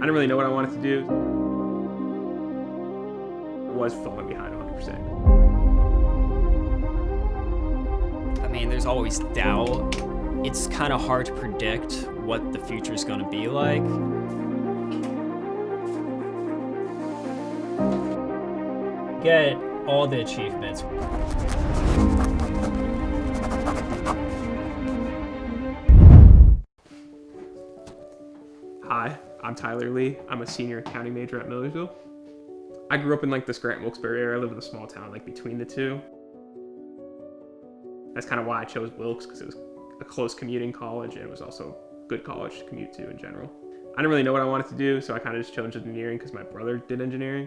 I didn't really know what I wanted to do. Was falling behind 100%. I mean, there's always doubt. It's kind of hard to predict what the future is going to be like. Get all the achievements. Hi, I'm Tyler Lee. I'm a senior accounting major at Millersville. I grew up in like the Scranton-Wilkes-Barre area. I live in a small town like between the two. That's kind of why I chose Wilkes, because it was a close commuting college and it was also a good college to commute to in general. I didn't really know what I wanted to do, so I kind of just chose engineering because my brother did engineering.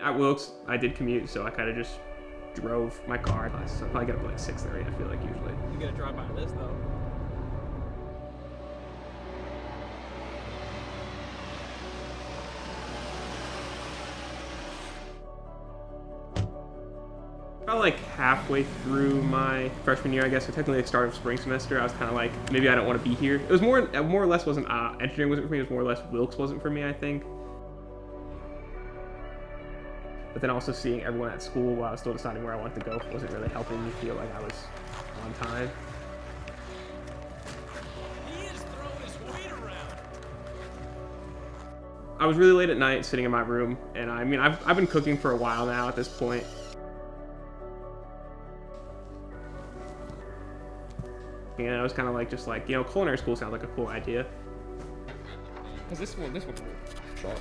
At Wilkes, I did commute, so I kind of just drove my car. So I probably get up at like 6:30, I feel like, usually. You gotta drive by this though. About like halfway through my freshman year, I guess, so technically the start of spring semester, I was kind of like, maybe I don't want to be here. It was more or less wasn't, engineering wasn't for me, it was more or less Wilkes wasn't for me, I think. But then also seeing everyone at school while I was still deciding where I wanted to go wasn't really helping me feel like I was on time. He is throwing his weight around. I was really late at night sitting in my room, and I mean, I've been cooking for a while now at this point. And I was kind of like, just like, you know, culinary school sounds like a cool idea. Cause this one, sure.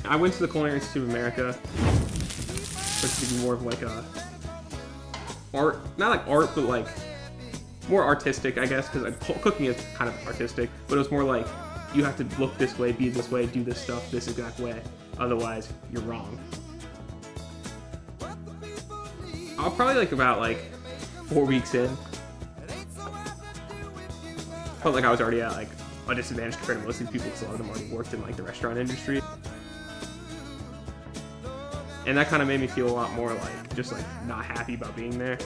I went to the Culinary Institute of America, which would be more of like a art, not like art, but like more artistic, I guess, because like, cooking is kind of artistic, but it was more like you have to look this way, be this way, do this stuff this exact way, otherwise you're wrong. I'll probably like about like 4 weeks in, felt like I was already at like a disadvantage compared to most of these people because a lot of them already worked in like the restaurant industry. And that kind of made me feel a lot more like, just like not happy about being there.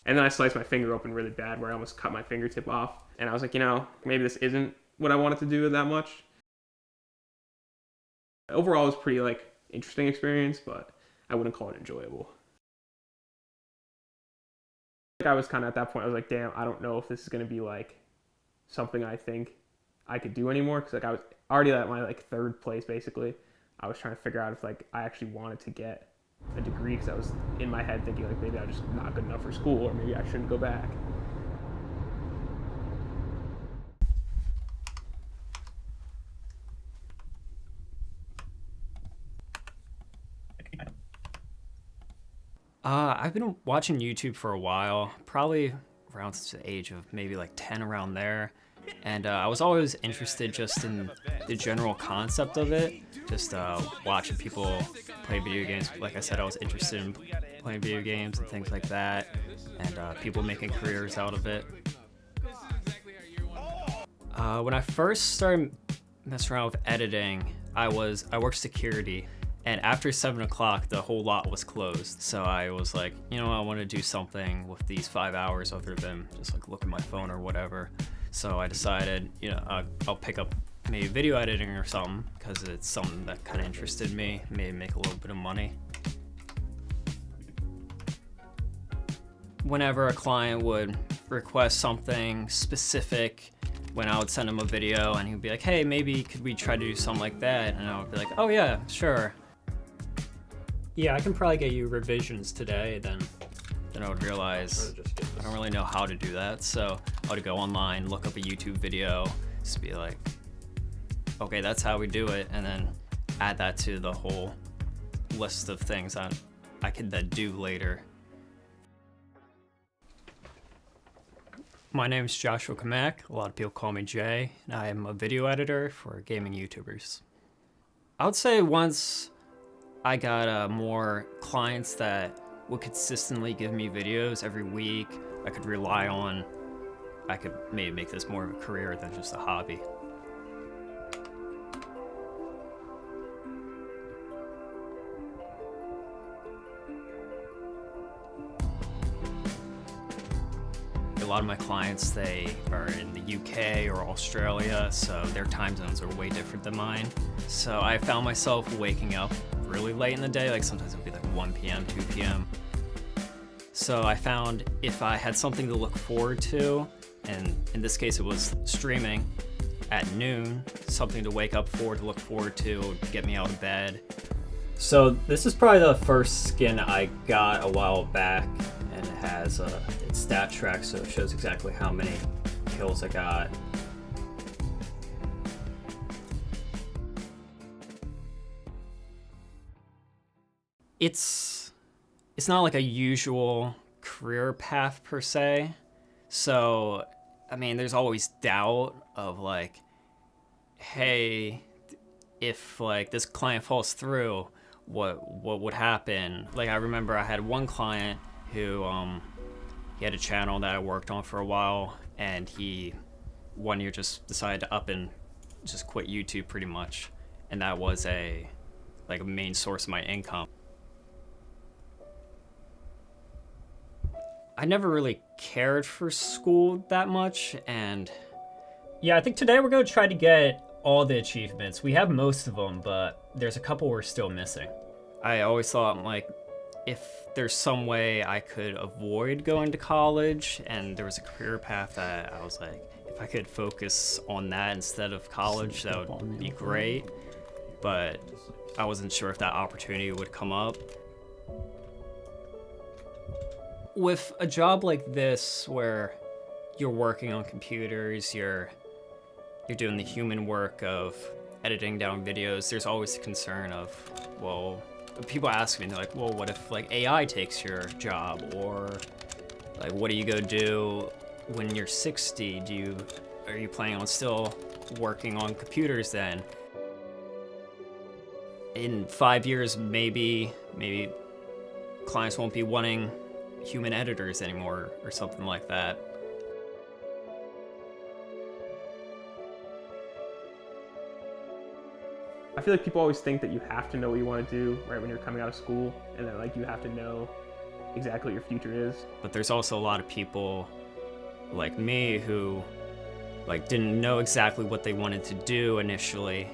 And then I sliced my finger open really bad where I almost cut my fingertip off. And I was like, you know, maybe this isn't what I wanted to do that much. Overall, it was pretty like interesting experience, but I wouldn't call it enjoyable. I was kind of at that point, I was like, damn, I don't know if this is going to be like something I think I could do anymore, because like I was already at my like third place basically. I was trying to figure out if like I actually wanted to get a degree, because I was in my head thinking like maybe I'm just not good enough for school, or maybe I shouldn't go back. I've been watching YouTube for a while, probably around the age of maybe like 10, around there. And I was always interested just in the general concept of it, just watching people play video games. Like I said, I was interested in playing video games and things like that, and people making careers out of it. When I first started messing around with editing, I worked security. And after 7 o'clock, the whole lot was closed. So I was like, you know, I want to do something with these 5 hours other than just like look at my phone or whatever. So I decided, you know, I'll pick up maybe video editing or something, because it's something that kind of interested me, maybe make a little bit of money. Whenever a client would request something specific, when I would send him a video and he'd be like, hey, maybe could we try to do something like that? And I would be like, oh yeah, sure. Yeah, I can probably get you revisions today. Then I would realize I don't really know how to do that. So I would go online, look up a YouTube video, just be like, okay, that's how we do it. And then add that to the whole list of things I could then do later. My name is Joshua Camac. A lot of people call me Jay, and I am a video editor for gaming YouTubers. I would say once I got more clients that would consistently give me videos every week, I could rely on, I could maybe make this more of a career than just a hobby. A lot of my clients, they are in the UK or Australia, so their time zones are way different than mine. So I found myself waking up really late in the day, like sometimes it'll be like 1 p.m., 2 p.m. So I found if I had something to look forward to, and in this case it was streaming at noon, something to wake up for, to look forward to, get me out of bed. So this is probably the first skin I got a while back, and it has its stat track, so it shows exactly how many kills I got. It's not like a usual career path per se, so I mean there's always doubt of like, hey, if like this client falls through, what would happen? Like I remember I had one client who he had a channel that I worked on for a while, and he one year just decided to up and just quit YouTube pretty much, and that was a main source of my income. I never really cared for school that much, and yeah, I think today we're going to try to get all the achievements. We have most of them, but there's a couple we're still missing. I always thought, like, if there's some way I could avoid going to college and there was a career path that I was like, if I could focus on that instead of college, that would be great. But I wasn't sure if that opportunity would come up. With a job like this where you're working on computers, you're doing the human work of editing down videos, there's always the concern of, well, people ask me, they're like, well, what if like AI takes your job? Or like, what do you go do when you're 60? Are you planning on still working on computers then? In 5 years, maybe clients won't be wanting human editors anymore or something like that. I feel like people always think that you have to know what you want to do right when you're coming out of school, and then like you have to know exactly what your future is. But there's also a lot of people like me who like didn't know exactly what they wanted to do initially,